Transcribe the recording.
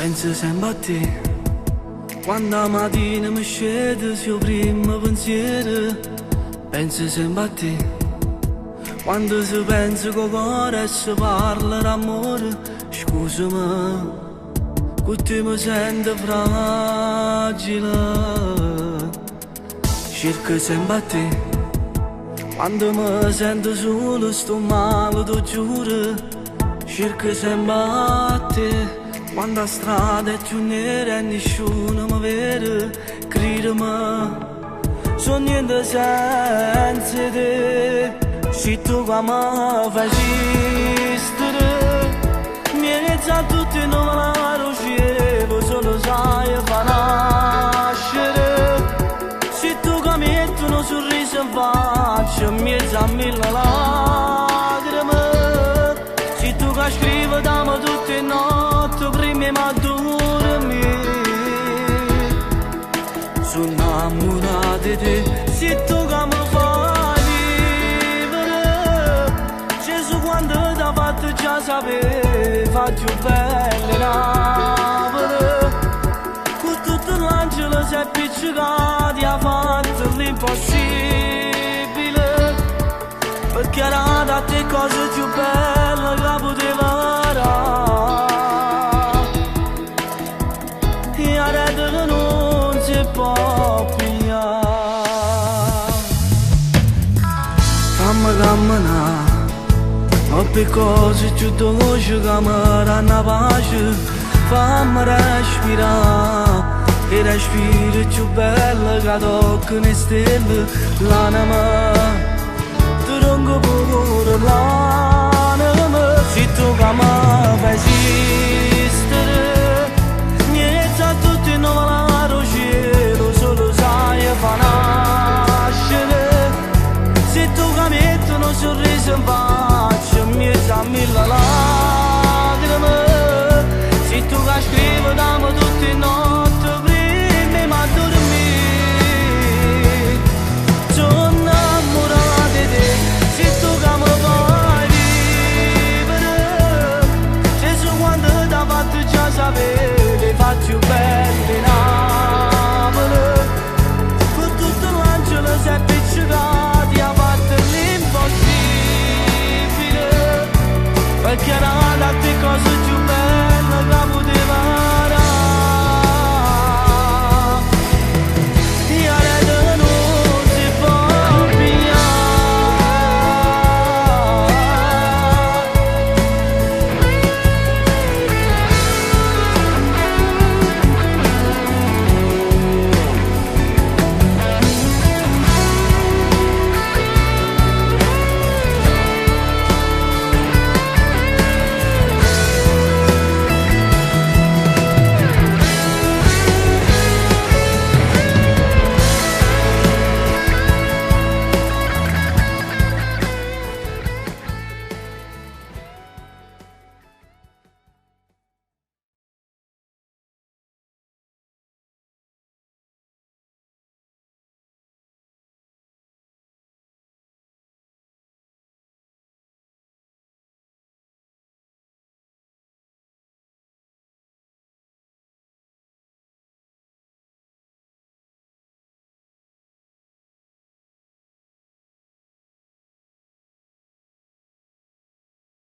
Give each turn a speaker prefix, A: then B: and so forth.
A: Penso sempre a te, quando la mattina mi scende il suo primo pensiero. Penso sempre a te, quando si pensa che cuore e si parla d'amore. Scusami, che te mi sento fragile. Cerco sempre a te, quando mi sento solo sto male, ti giuro. Cerco sempre a te, quando la strada è più nera e nessuno mi vede. Credimi, sono niente senza te. Se tu qua mi fai esistere, mi inizia tutti e non me la riuscivo, solo sai fa nascere. Se tu qua mi metti un sorriso in faccia, mi inizia mille lacrime. Se tu qua scrivi dammi tutte le notti, prima ma dormi. Sono innamorato di te, se tu qua mi fai vivere. Gesù quando t'ha fatto già sapere, fa più belle navole. Con tutto l'angelo si è appiccicato, ha fatto l'impossibile. Perché era da te cose più belle che poteva dare. E adesso che non si può pigliare. Fammi camminare, ma per cose più dolci che mi danno pace. Fammi respirare, e respiro più bello che tocca le stelle. L'anima Turungo pure l'anima, se tu che mi fai